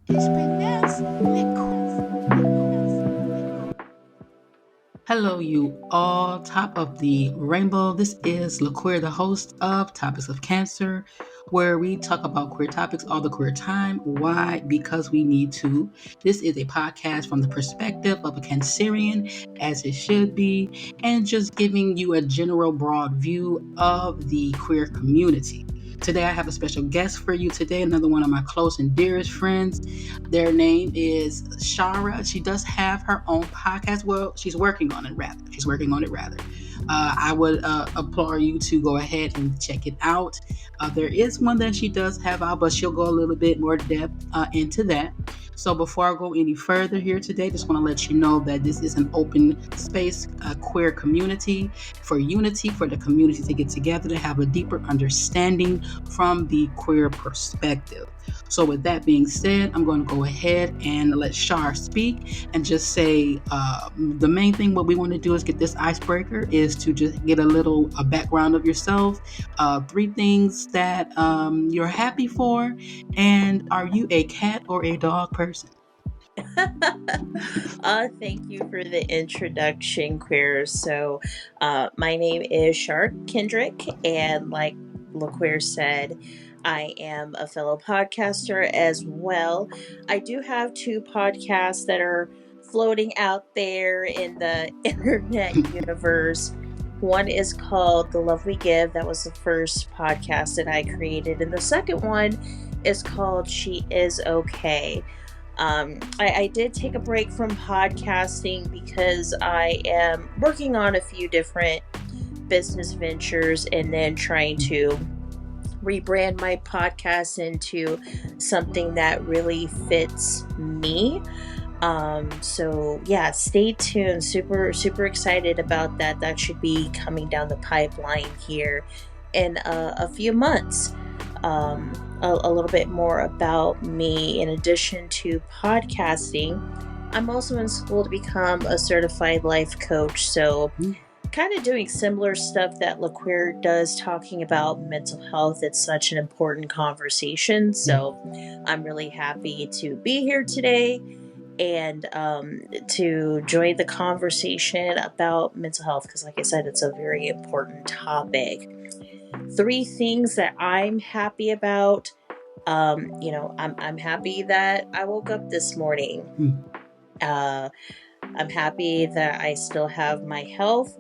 Hello, you all, top of the rainbow. This is LaQueer, the host of Topics of Cancer, where we talk about queer topics all the queer time. Why? Because we need to. This is a podcast from the perspective of a Cancerian, as it should be, and just giving you a general, broad view of the queer community. Today, I have a special guest for you today, another one of my close and dearest friends. Their name is Shara. She does have her own podcast. Well, she's working on it, rather. I would applaud you to go ahead and check it out. There is one that she does have out, but she'll go a little bit more depth into that. So before I go any further here today, just want to let you know that this is an open space, queer community for unity, for the community to get together to have a deeper understanding from the queer perspective. So with that being said, I'm going to go ahead and let Shar speak and just say the main thing what we want to do is get this icebreaker is to just get a background of yourself, 3 things that you're happy for, and are you a cat or a dog person? Thank you for the introduction, Queer. So, my name is Shara Kendrick, and like LaQueer said, I am a fellow podcaster as well. I do have 2 podcasts that are floating out there in the internet universe. One is called The Love We Give. That was the first podcast that I created. And the second one is called She Is Okay. I did take a break from podcasting because I am working on a few different business ventures and then trying to rebrand my podcast into something that really fits me. So yeah, stay tuned. Super excited about that. That should be coming down the pipeline here in a few months. A little bit more about me. In addition to podcasting, I'm also in school to become a certified life coach. So kind of doing similar stuff that LaQueer does, talking about mental health. It's such an important conversation. So I'm really happy to be here today and to join the conversation about mental health, because like I said, it's a very important topic. 3 things that I'm happy about. I'm happy that I woke up this morning. I'm happy that I still have my health,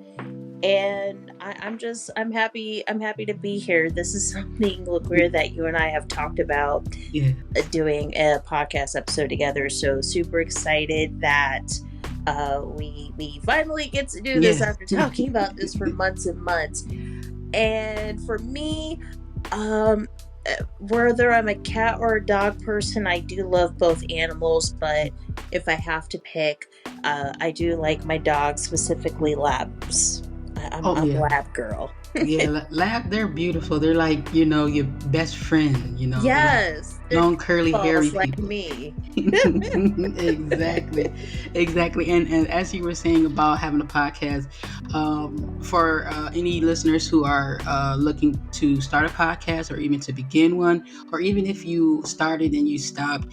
and I'm happy to be here. This is something, LaQueer, that you and I have talked about doing a podcast episode together. So super excited that we finally get to do this after talking about this for months and months. And for me, whether I'm a cat or a dog person, I do love both animals, but if I have to pick, I do like my dogs, specifically labs. I'm a lab girl. Lab, they're beautiful. They're like, your best friend, Yes. Long curly hairy like people. Me. Exactly. And as you were saying about having a podcast, for any listeners who are looking to start a podcast or even to begin one, or even if you started and you stopped,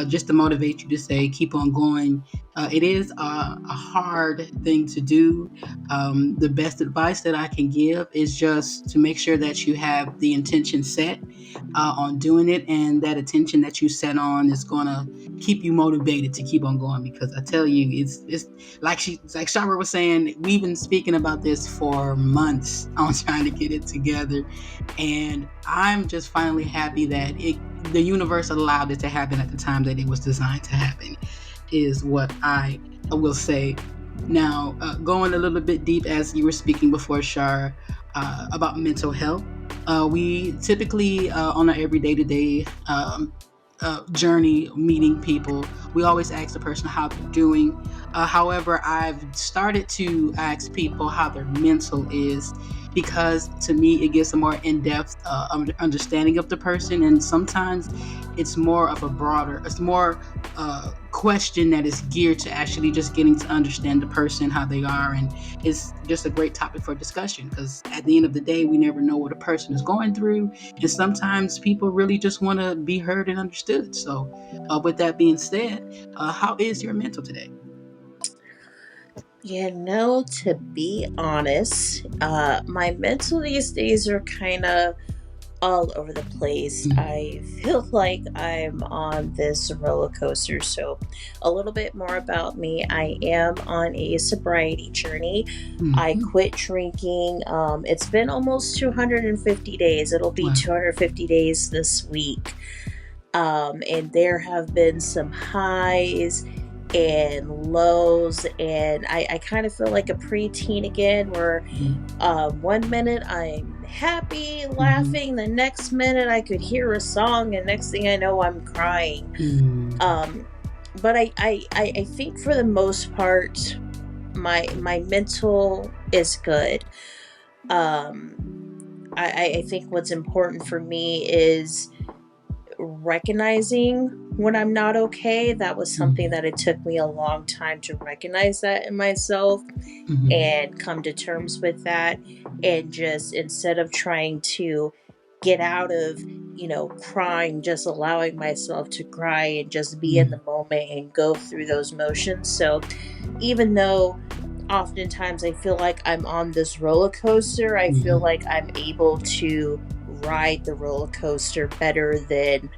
just to motivate you to say keep on going. It is a hard thing to do. The best advice that I can give is just to make sure that you have the intention set on doing it, and that attention that you set on is going to keep you motivated to keep on going. Because I tell you, it's like Shara was saying, we've been speaking about this for months on trying to get it together, and I'm just finally happy that the universe allowed it to happen at the time that it was designed to happen, is what I will say. Now, going a little bit deep, as you were speaking before, Shara, about mental health, we typically, on our everyday to day journey, meeting people, we always ask the person how they're doing. However, I've started to ask people how their mental is because to me it gives a more in-depth understanding of the person, and sometimes it's more of a broader, it's more question that is geared to actually just getting to understand the person, how they are, and it's just a great topic for discussion because at the end of the day, we never know what a person is going through, and sometimes people really just want to be heard and understood. So, with that being said, how is your mental today? To be honest, my mental these days are kind of all over the place. Mm-hmm. I feel like I'm on this roller coaster. So, a little bit more about me. I am on a sobriety journey. I Mm-hmm. quit drinking. It's been almost 250 days. It'll be Wow. 250 days this week. And there have been some highs and lows, and I kind of feel like a preteen again, where Mm-hmm. one minute I'm happy, Mm-hmm. laughing, the next minute I could hear a song, and next thing I know I'm crying. Mm-hmm. Um, but I think for the most part, my mental is good. Um, I think what's important for me is recognizing when I'm not okay. That was something that it took me a long time to recognize that in myself Mm-hmm. and come to terms with that. And just instead of trying to get out of, crying, just allowing myself to cry and just be in Mm-hmm. the moment and go through those motions. So even though oftentimes I feel like I'm on this roller coaster, I feel Mm-hmm. like I'm able to ride the roller coaster better than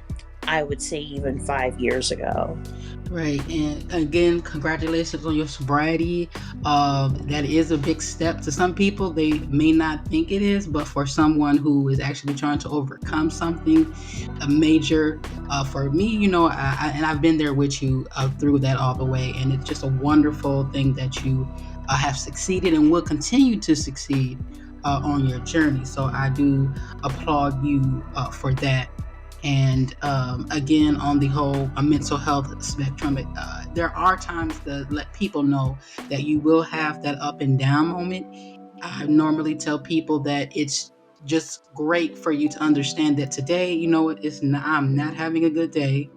I would say even 5 years ago. Right. And again, congratulations on your sobriety. That is a big step to some people. They may not think it is, but for someone who is actually trying to overcome something, a major, for me, and I've been there with you through that all the way. And it's just a wonderful thing that you have succeeded and will continue to succeed on your journey. So I do applaud you for that. And again, on the whole mental health spectrum, there are times to let people know that you will have that up and down moment. I normally tell people that it's just great for you to understand that today, you know what, I'm not having a good day.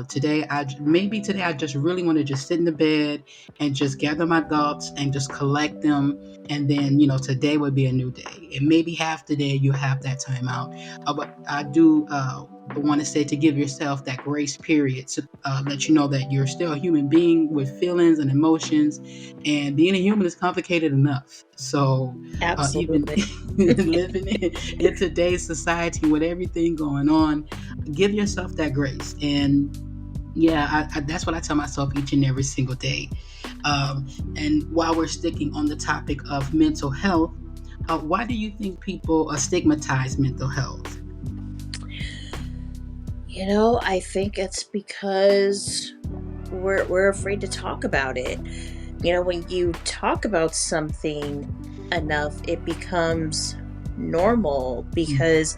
Today I just really want to just sit in the bed and just gather my thoughts and just collect them, and then today would be a new day, and maybe half the day you have that time out. But I do want to say to give yourself that grace period to let you know that you're still a human being with feelings and emotions, and being a human is complicated enough. So even Absolutely. living in today's society with everything going on, give yourself that grace. And yeah, that's what I tell myself each and every single day. Um, and while we're sticking on the topic of mental health, why do you think people stigmatize mental health? I think it's because we're afraid to talk about it. When you talk about something enough, it becomes normal Mm-hmm. because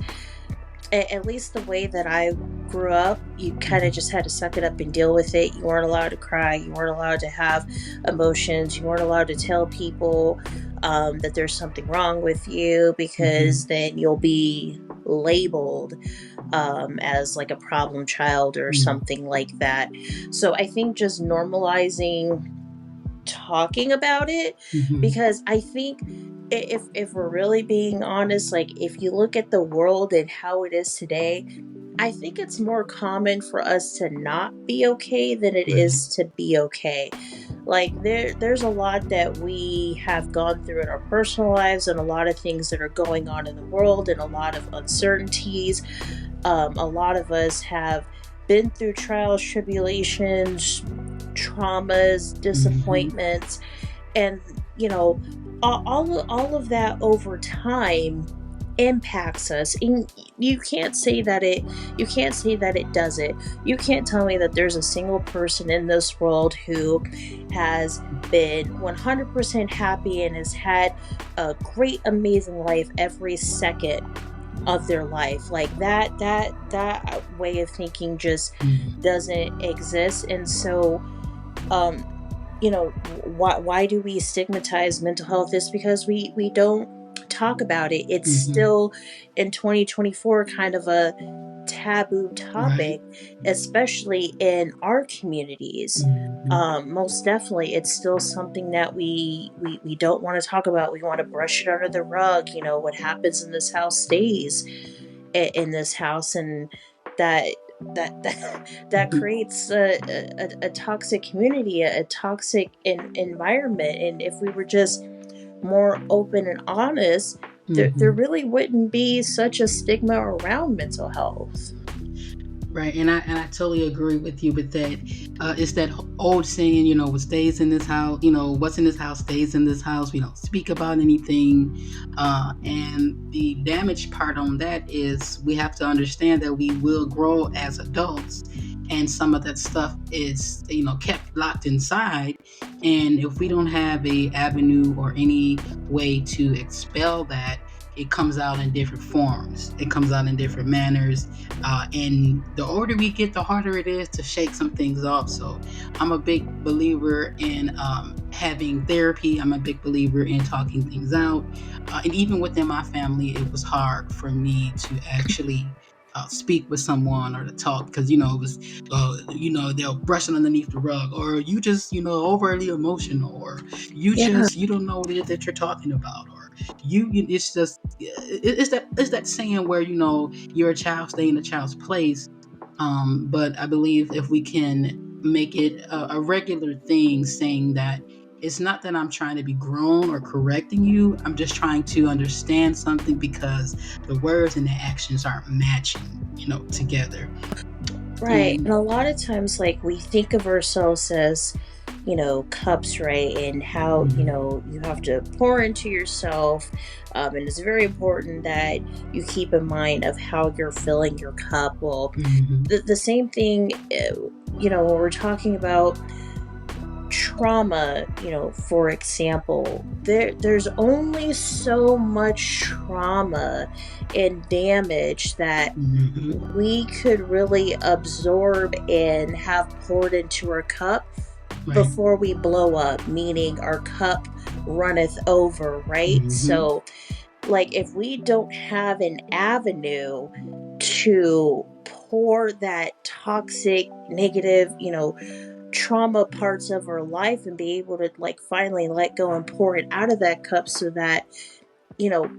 at least the way that I grew up, you kind of just had to suck it up and deal with it. You weren't allowed to cry. You weren't allowed to have emotions. You weren't allowed to tell people that there's something wrong with you Mm-hmm. because then you'll be labeled as like a problem child or Mm-hmm. something like that. So I think just normalizing talking about it, Mm-hmm. because I think if we're really being honest, like if you look at the world and how it is today, I think it's more common for us to not be okay than it Right. is to be okay. Like there's a lot that we have gone through in our personal lives and a lot of things that are going on in the world and a lot of uncertainties. A lot of us have been through trials, tribulations, traumas, Mm-hmm. disappointments, and all of that over time impacts us. And you can't say that it doesn't. You can't tell me that there's a single person in this world who has been 100% happy and has had a great amazing life every second of their life. Like that way of thinking just Mm-hmm. doesn't exist. And so um why do we stigmatize mental health? Is because we don't talk about it. It's Mm-hmm. still in 2024 kind of a taboo Right. topic, especially in our communities. Mm-hmm. Most definitely, it's still something that we don't want to talk about. We want to brush it under the rug. What happens in this house stays in this house, and that that creates a toxic community, a toxic environment. And if we were just more open and honest, there Mm-hmm. really wouldn't be such a stigma around mental health. Right, and I totally agree with you with that. It's that old saying, what stays in this house, what's in this house stays in this house. We don't speak about anything, and the damage part on that is we have to understand that we will grow as adults, and some of that stuff is, kept locked inside. And if we don't have a avenue or any way to expel that, it comes out in different forms. It comes out in different manners, and the older we get, the harder it is to shake some things off. So I'm a big believer in having therapy. I'm a big believer in talking things out. And even within my family, it was hard for me to actually speak with someone or to talk, because it was they'll brush it underneath the rug, or you just overly emotional, or Yeah. you don't know what it is that you're talking about, or it's just it's that saying where you're a child, stay in a child's place. But I believe if we can make it a regular thing, saying that it's not that I'm trying to be grown or correcting you, I'm just trying to understand something, because the words and the actions aren't matching, together. Right. And And a lot of times, like, we think of ourselves as, cups, right? And how, mhm, you have to pour into yourself. And it's very important that you keep in mind of how you're filling your cup. Well, mhm, the same thing, when we're talking about trauma, for example, there's only so much trauma and damage that mhm, we could really absorb and have poured into our cup right, before we blow up, meaning our cup runneth over, right? mhm, So, like, if we don't have an avenue to pour that toxic, negative, trauma parts of our life and be able to, like, finally let go and pour it out of that cup so that,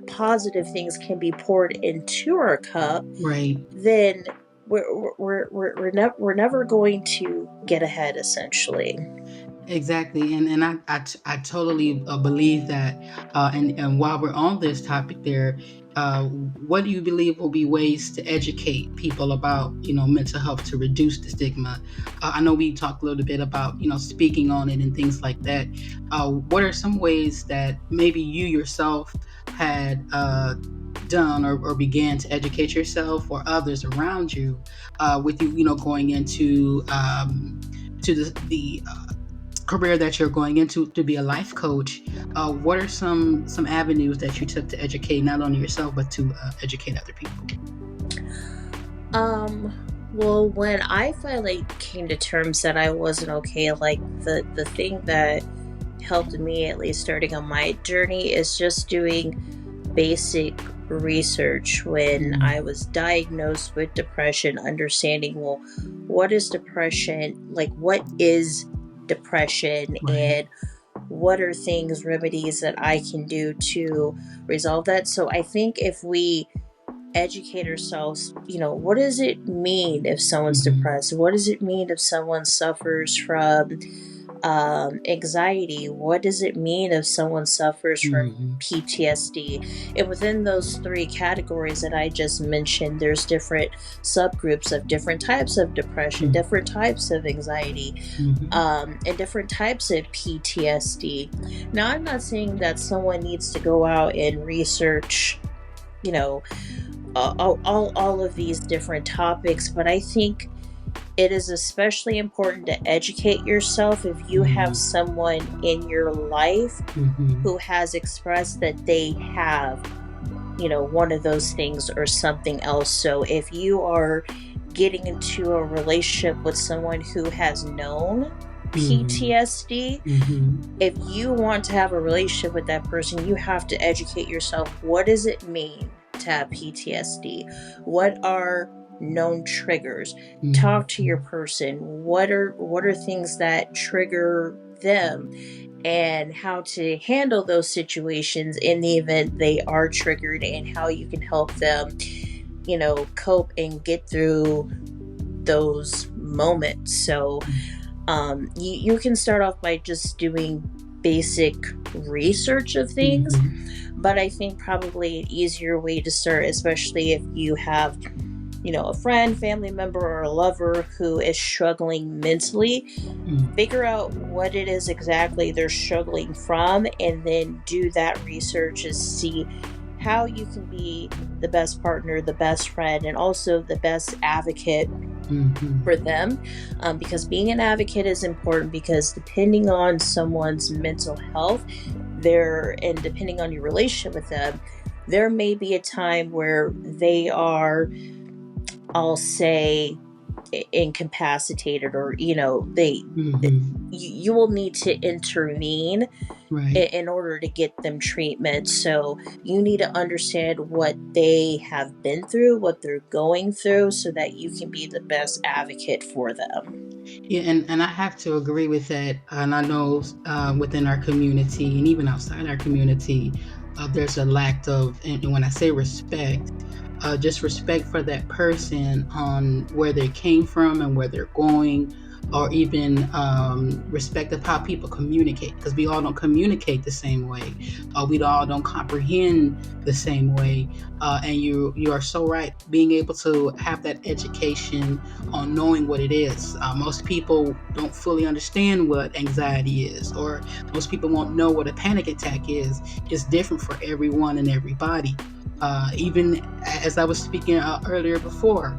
positive things can be poured into our cup, right. then we're never going to get ahead, essentially. Exactly, and I totally believe that. And while we're on this topic, there, what do you believe will be ways to educate people about mental health to reduce the stigma? I know we talked a little bit about speaking on it and things like that. What are some ways that maybe you yourself had done, or began to educate yourself or others around you, with you going into to the career that you're going into to be a life coach? What are some avenues that you took to educate not only yourself but to educate other people? um well, when I finally came to terms that I wasn't okay, like, the thing that helped me, at least starting on my journey, is just doing basic research. When I Mm, was diagnosed with depression, understanding, well, what is depression? Like, what is depression? right. And what are things, remedies that I can do to resolve that? So I think if we educate ourselves, what does it mean if someone's Hmm. depressed? What does it mean if someone suffers from anxiety? What does it mean if someone suffers from Hmm. PTSD? And within those three categories that I just mentioned, there's different subgroups of different types of depression, different types of anxiety, Hmm. and different types of PTSD. Now, I'm not saying that someone needs to go out and research, you know, all of these different topics, but I think it is especially important to educate yourself if you have Hmm. someone in your life Hmm. who has expressed that they have, one of those things or something else. So if you are getting into a relationship with someone who has known Mm-hmm. PTSD, Mm-hmm. if you want to have a relationship with that person, you have to educate yourself. What does it mean to have PTSD? What are known triggers? Talk to your person. What are things that trigger them, and how to handle those situations in the event they are triggered, and how you can help them, cope and get through those moments. So you can start off by just doing basic research of things, Mm-hmm. but I think probably an easier way to start, especially if you have, a friend, family member, or a lover who is struggling mentally, figure out what it is exactly they're struggling from, and then do that research to see how you can be the best partner, the best friend, and also the best advocate Mm-hmm. for them. Because being an advocate is important, because depending on someone's mental health, and depending on your relationship with them, there may be a time where they are, I'll say, incapacitated, or Mm-hmm. you will need to intervene Right. in order to get them treatment. So you need to understand what they have been through, what they're going through, so that you can be the best advocate for them. Yeah, and I have to agree with that. And I know within our community and even outside our community, there's a lack of, and when I say respect, just respect for that person on where they came from and where they're going, or even respect of how people communicate, because we all don't communicate the same way, we all don't comprehend the same way, and you are so right. Being able to have that education on knowing what it is. Most people don't fully understand what anxiety is, or most people won't know what a panic attack is. It's different for everyone and everybody. Even as I was speaking earlier before,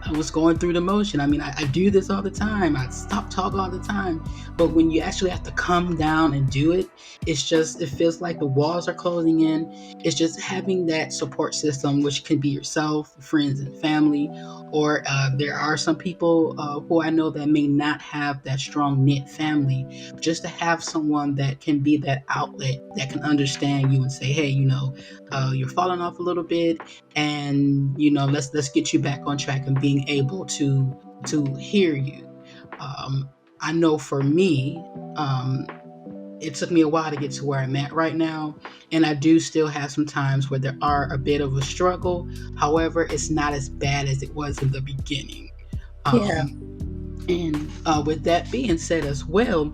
I was going through the motion. I mean, I do this all the time. I stop talking all the time. But when you actually have to come down and do it, it feels like the walls are closing in. It's just having that support system, which can be yourself, friends, and family. Or there are some people who I know that may not have that strong knit family. Just to have someone that can be that outlet, that can understand you and say, hey, you're falling off a little bit, and let's get you back on track, and being able to hear you. um, I know for me, it took me a while to get to where I'm at right now, and I do still have some times where there are a bit of a struggle. However, it's not as bad as it was in the beginning. Yeah. um, and with that being said as well,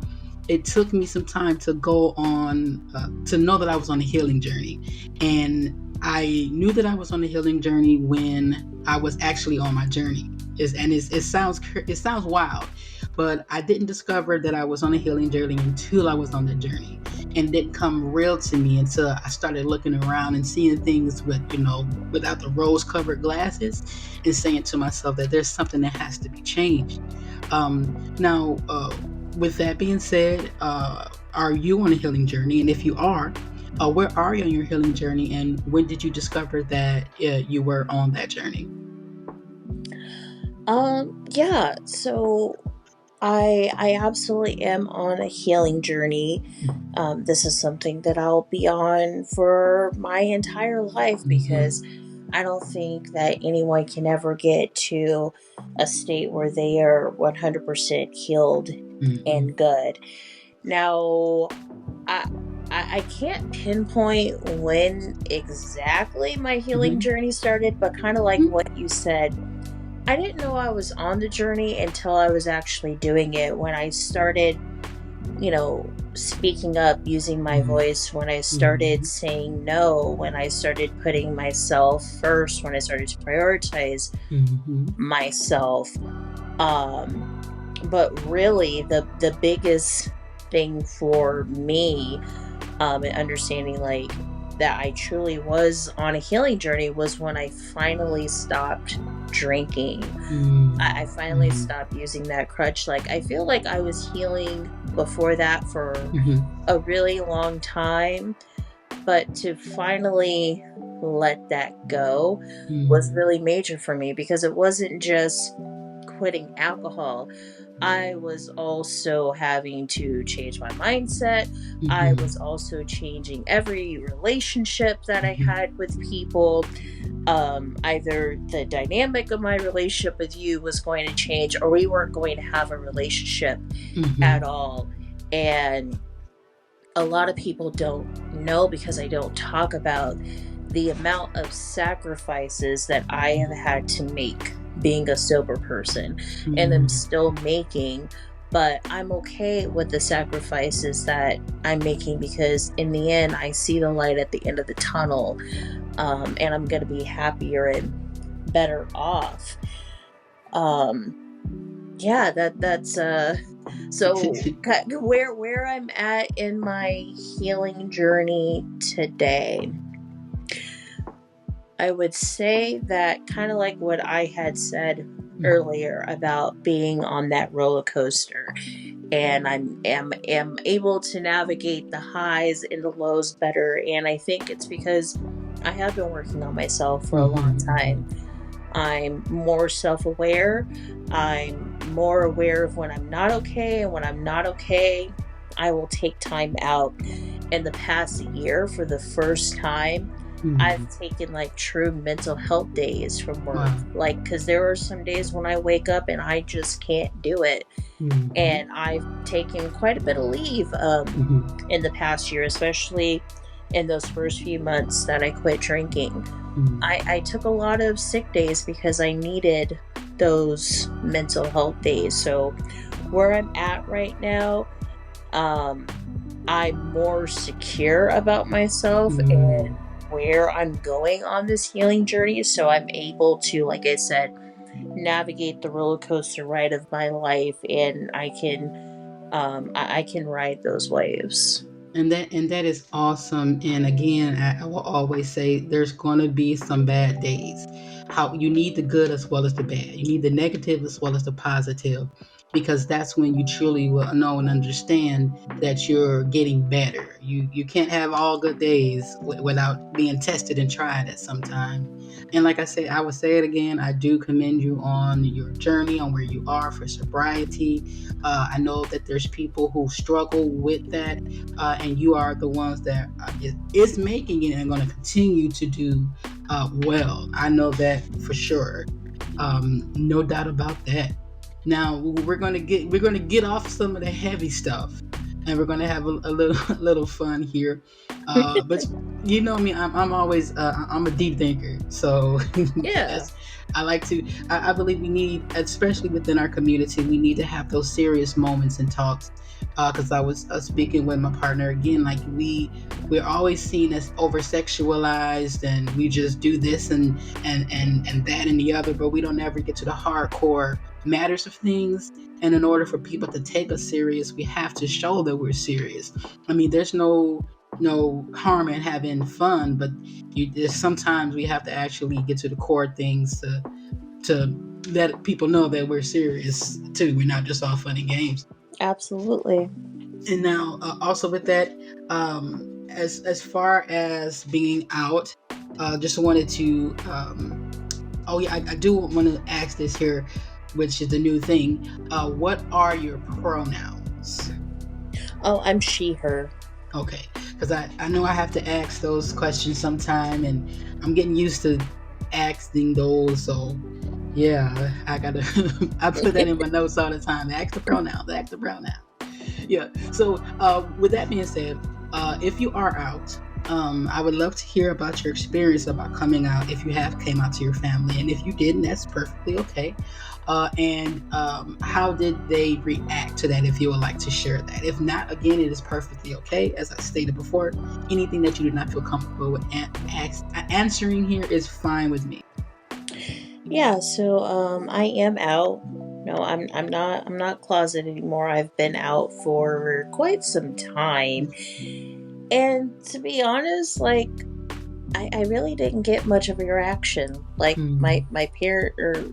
it took me some time to go on, to know that I was on a healing journey. And I knew that I was on a healing journey when I was actually on my journey. It sounds wild, but I didn't discover that I was on a healing journey until I was on the journey. And it didn't come real to me until I started looking around and seeing things without the rose covered glasses, and saying to myself that there's something that has to be changed. Now, with that being said, are you on a healing journey? And if you are, where are you on your healing journey? And when did you discover that you were on that journey? Yeah. So I absolutely am on a healing journey. This is something that I'll be on for my entire life, because Mm-hmm. I don't think that anyone can ever get to a state where they are 100% healed Mm-hmm. and good. Now, I I can't pinpoint when exactly my healing Mm-hmm. journey started, but kind of like what you said, I didn't know I was on the journey until I was actually doing it. When I started, speaking up, using my voice, when I started Mm-hmm. saying no, when I started putting myself first, when I started to prioritize Mm-hmm. myself. Um, but really, the biggest thing for me, and understanding like that I truly was on a healing journey, was when I finally stopped drinking. I finally Mm-hmm. stopped using that crutch. Like, I feel like I was healing before that for Mm-hmm. a really long time, but to finally let that go was Mm-hmm. really major for me, because it wasn't just quitting alcohol, I was also having to change my mindset. I was Mm-hmm. also changing every relationship that I Mm-hmm. had with people. Either the dynamic of my relationship with you was going to change, or we weren't going to have a relationship at Mm-hmm. all. And a lot of people don't know, because I don't talk about the amount of sacrifices that I have had to make being a sober person, and I'm Mm-hmm. still making. But I'm okay with the sacrifices that I'm making, because in the end, I see the light at the end of the tunnel, and I'm going to be happier and better off. Um, yeah, that's so where I'm at in my healing journey today. I would say that, kind of like what I had said earlier about being on that roller coaster, and am able to navigate the highs and the lows better. And I think it's because I have been working on myself for a long time. Mm-hmm. I'm more self-aware. I'm more aware of when I'm not okay, and when I'm not okay, I will take time out. In the past year, for the first time, I've Mm-hmm. taken like true mental health days from work. Wow. Like, because there are some days when I wake up and I just can't do it. Mm-hmm. And I've taken quite a bit of leave Mm-hmm. in the past year, especially in those first few months that I quit drinking. I took a lot of sick days because I needed those mental health days. So where I'm at right now, um, I'm more secure about myself Mm-hmm. and where I'm going on this healing journey. So I'm able to, like I said, navigate the roller coaster ride of my life, and I can ride those waves. And that is awesome. And again, I will always say there's going to be some bad days. How you need the good as well as the bad. You need the negative as well as the positive, because that's when you truly will know and understand that you're getting better. You can't have all good days without being tested and tried at some time. And like I said, I would say it again. I do commend you on your journey, on where you are for sobriety. I know that there's people who struggle with that, and you are the ones that is making it and going to continue to do well. I know that for sure. No doubt about that. Now we're gonna get off some of the heavy stuff, and we're gonna have a little a little fun here. But you know me, I'm always I'm a deep thinker, so Yeah, that's I like to. I believe we need, especially within our community, we need to have those serious moments and talks. Because I was speaking with my partner again, like we're always seen as over sexualized, and we just do this and that and the other, but we don't ever get to the hardcore matters of things. And in order for people to take us serious, we have to show that we're serious. I mean, there's no harm in having fun, but there's sometimes we have to actually get to the core things to let people know that we're serious too. We're not just all fun and games. absolutely. And now, also with that, as far as being out, just wanted to. Oh yeah, I do want to ask this here, which is the new thing. What are your pronouns? Oh, I'm she, her. Okay, because I know I have to ask those questions sometime, and I'm getting used to asking those. So yeah, I gotta. I put that in my notes all the time. Ask the pronouns. Ask the pronouns. Yeah. So, with that being said, if you are out, I would love to hear about your experience about coming out. If you have came out to your family, and if you didn't, that's perfectly okay. And how did they react to that? If you would like to share that. If not, again, it is perfectly okay. As I stated before, anything that you do not feel comfortable with answering here is fine with me. Yeah, so I am out. No, I'm not closet anymore. I've been out for quite some time. And to be honest, like, I really didn't get much of a reaction. Like, Mm-hmm. my parent, or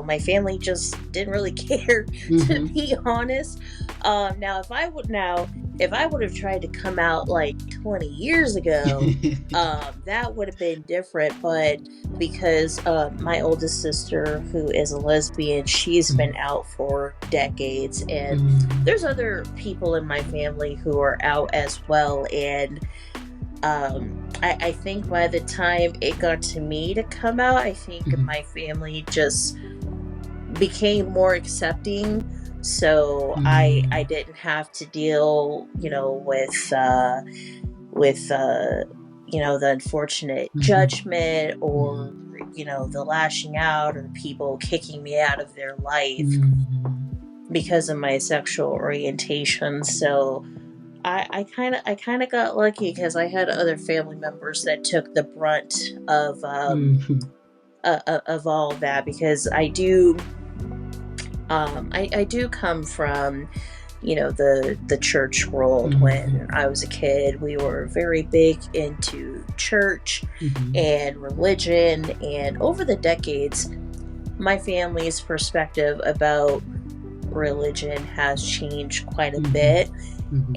my family just didn't really care, to Mm-hmm. be honest. Now, if I would have tried to come out like 20 years ago, that would have been different. But because my oldest sister, who is a lesbian, she's been out for decades, and there's other people in my family who are out as well. And I think by the time it got to me to come out, I think my family just became more accepting, so I didn't have to deal, with the unfortunate judgment, or the lashing out, or people kicking me out of their life because of my sexual orientation. So I kind of got lucky because I had other family members that took the brunt of all of that, because I do come from, the church world. When I was a kid, we were very big into church and religion, and over the decades, my family's perspective about religion has changed quite a bit.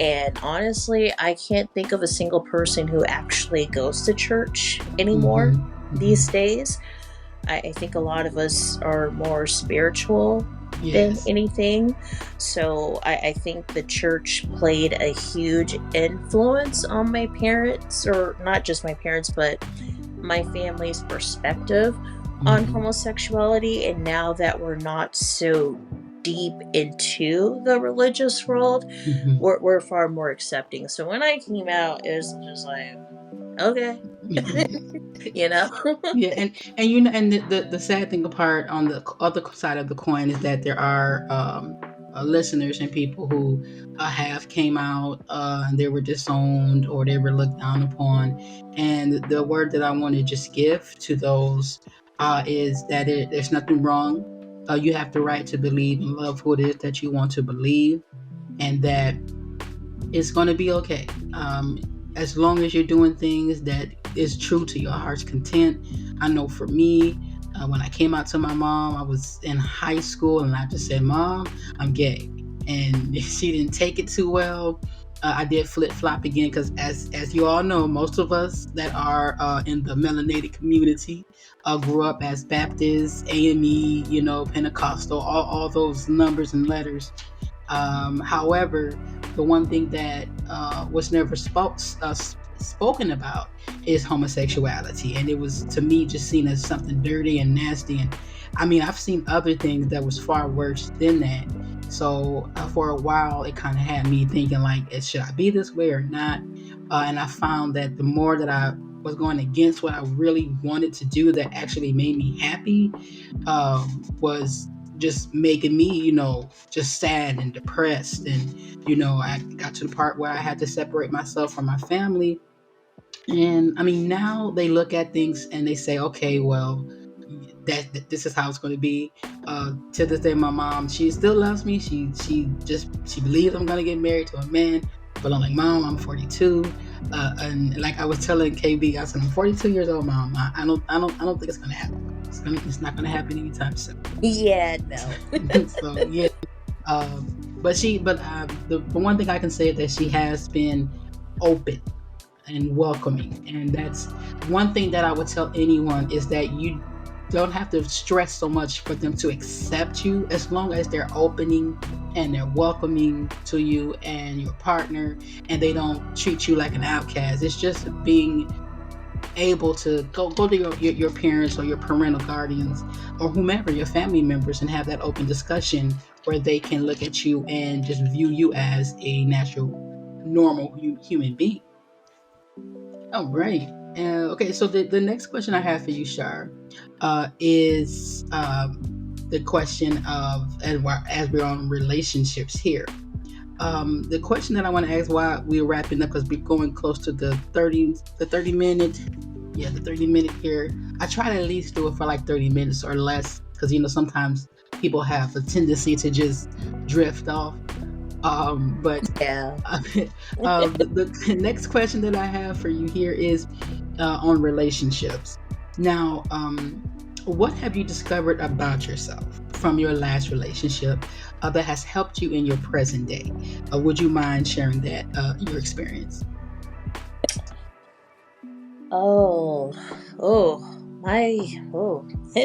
And honestly, I can't think of a single person who actually goes to church anymore these days. I think a lot of us are more spiritual than anything. So I think the church played a huge influence on my parents, or not just my parents, but my family's perspective on homosexuality. And now that we're not so deep into the religious world, we're far more accepting. So when I came out, it was just like, okay. Yeah, and the sad thing apart on the other side of the coin is that there are listeners and people who have came out and they were disowned or they were looked down upon, and the word that I want to just give to those is that there's nothing wrong. You have the right to believe and love who it is that you want to believe, and that it's going to be okay. As long as you're doing things that is true to your heart's content. I know for me, when I came out to my mom, I was in high school, and I just said, "Mom, I'm gay," and she didn't take it too well. I did flip flop again because, as you all know, most of us that are in the melanated community grew up as Baptist, AME, Pentecostal, all those numbers and letters. However, the one thing that was never spoken about is homosexuality, and it was, to me, just seen as something dirty and nasty. And I mean, I've seen other things that was far worse than that. So for a while, it kind of had me thinking, like, should I be this way or not? And I found that the more that I was going against what I really wanted to do, that actually made me happy, was just making me, just sad and depressed. And, I got to the part where I had to separate myself from my family. And I mean, now they look at things and they say, okay, well, that this is how it's going to be. To this day, my mom, she still loves me. She believes I'm going to get married to a man. But I'm like, Mom, I'm 42, and like I was telling KB, I said, I'm 42 years old, Mom. I don't think it's going to happen. It's not going to happen anytime soon. Yeah, no. So yeah, but the one thing I can say is that she has been open and welcoming, and that's one thing that I would tell anyone, is that you don't have to stress so much for them to accept you, as long as they're opening and they're welcoming to you and your partner, and they don't treat you like an outcast. It's just being able to go to your parents or your parental guardians or whomever, your family members, and have that open discussion where they can look at you and just view you as a natural, normal human being. All right. Okay, so the next question I have for you, Shar, is the question of, as we're on relationships here. The question that I want to ask while we're wrapping up, because we're going close to the 30 minute, the 30 minute here. I try to at least do it for like 30 minutes or less, because sometimes people have a tendency to just drift off. But Yeah. The next question that I have for you here is on relationships. Now, what have you discovered about yourself from your last relationship that has helped you in your present day. Would you mind sharing that, your experience? Oh, oh, my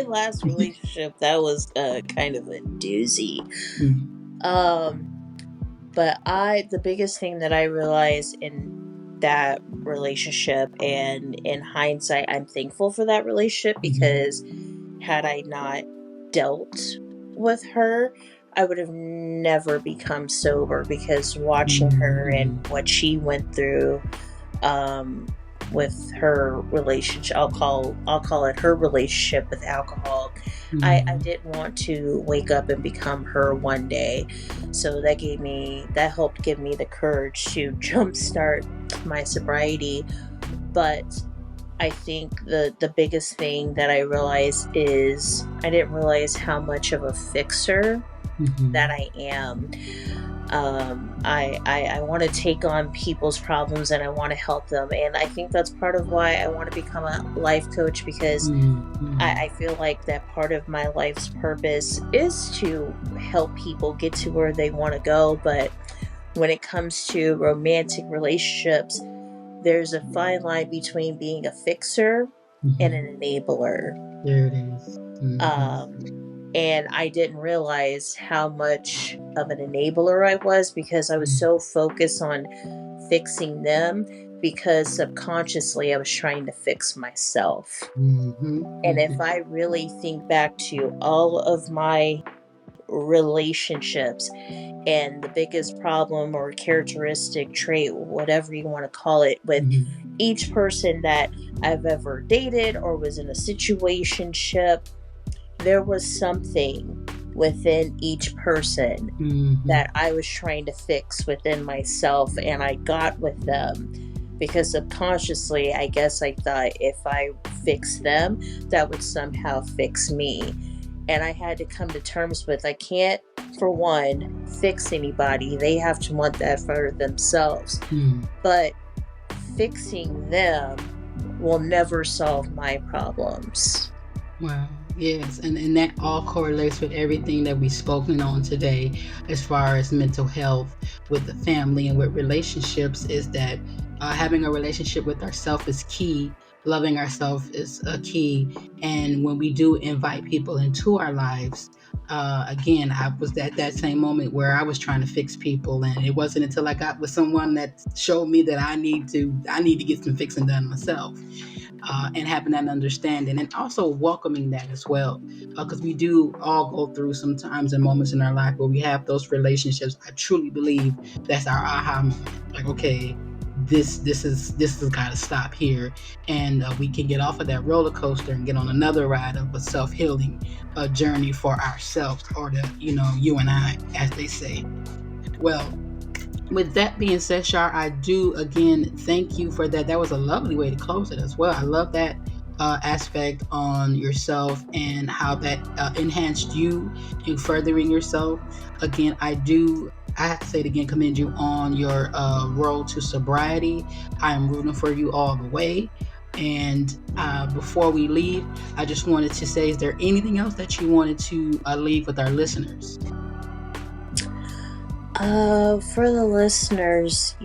last relationship, that was kind of a doozy. Mm, Um, but the biggest thing that I realized in that relationship, and in hindsight, I'm thankful for that relationship, because mhm, had I not dealt with her, I would have never become sober, because watching her and mhm, what she went through, um with her relationship, I'll call it her relationship with alcohol. I mhm, didn't want to wake up and become her one day. So that helped give me the courage to jumpstart my sobriety. But I think the biggest thing that I realized is I didn't realize how much of a fixer that mhm, I am. I want to take on people's problems, and I want to help them, and I think that's part of why I want to become a life coach, because I mhm, feel like that part of my life's purpose is to help people get to where they want to go. But when it comes to romantic relationships, there's a fine line between being a fixer and mhm. an enabler. There it is. Um, Mhm, and I didn't realize how much of an enabler I was, because I was mhm, so focused on fixing them, because subconsciously I was trying to fix myself. mhm, And if mhm, I really think back to all of my relationships, and the biggest problem or characteristic trait, whatever you want to call it, with mhm, each person that I've ever dated or was in a situationship, there was something within each person that mhm, I was trying to fix within myself, and I got with them, because subconsciously, I guess I thought if I fix them, that would somehow fix me. And I had to come to terms with, I can't, for one, fix anybody. They have to want that for themselves. mhm. But fixing them will never solve my problems. Wow. Yes, and that all correlates with everything that we've spoken on today as far as mental health with the family and with relationships is that having a relationship with ourselves is key. Loving ourselves is a key. And when we do invite people into our lives, again, I was at that same moment where I was trying to fix people, and it wasn't until I got with someone that showed me that I need to get some fixing done myself, and having that understanding and also welcoming that as well, because we do all go through some times and moments in our life where we have those relationships. I truly believe that's our aha moment, like, okay, this has got to stop here, and we can get off of that roller coaster and get on another ride of a self-healing journey for ourselves, or the you and I, as they say. Well, with that being said, Shar, I do again thank you for that. That was a lovely way to close it as well. I love that aspect on yourself and how that enhanced you in furthering yourself. Again, I have to say it again, commend you on your road to sobriety. I am rooting for you all the way. And before we leave, I just wanted to say, is there anything else that you wanted to leave with our listeners? For the listeners,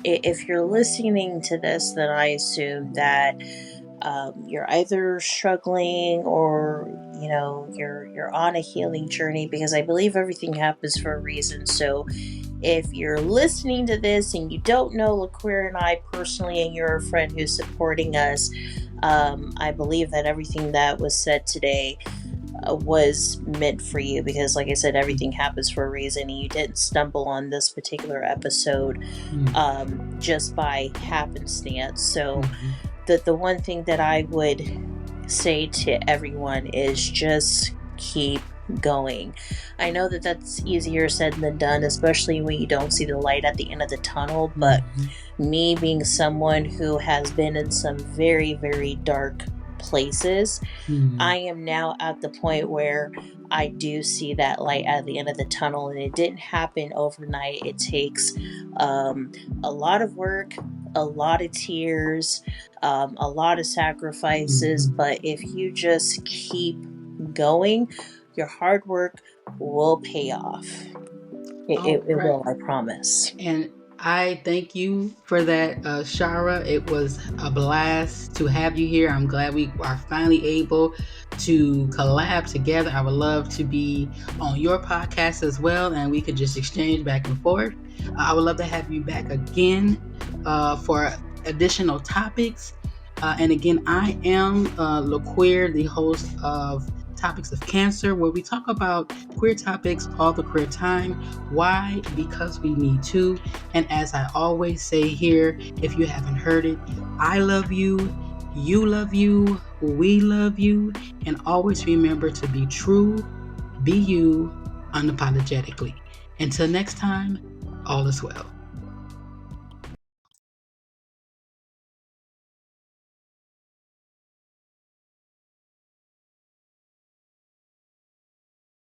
if you're listening to this, then I assume that you're either struggling, or you're on a healing journey, because I believe everything happens for a reason. So if you're listening to this and you don't know LaQueer and I personally, and you're a friend who's supporting us, I believe that everything that was said today was meant for you, because like I said, everything happens for a reason, and you didn't stumble on this particular episode Mm-hmm. just by happenstance. So Mm-hmm. the one thing that I would say to everyone is just keep going. I know that that's easier said than done, especially when you don't see the light at the end of the tunnel. But Mm-hmm. me being someone who has been in some very, very dark places, I Mm-hmm. am now at the point where I do see that light at the end of the tunnel, and it didn't happen overnight. It takes um, a lot of work, a lot of tears, a lot of sacrifices. Mm-hmm. But if you just keep going, your hard work will pay off. All It right. will, I promise. And I thank you for that, Shara. It was a blast to have you here. I'm glad we are finally able to collab together. I would love to be on your podcast as well, and we could just exchange back and forth. I would love to have you back again for additional topics. And again, I am LaQueer, the host of Topics of Cancer, where we talk about queer topics all the queer time. Why? Because we need to. And as I always say here, if you haven't heard it, I love you, you love you, we love you, and always remember to be true, be you, unapologetically. Until next time, all is well.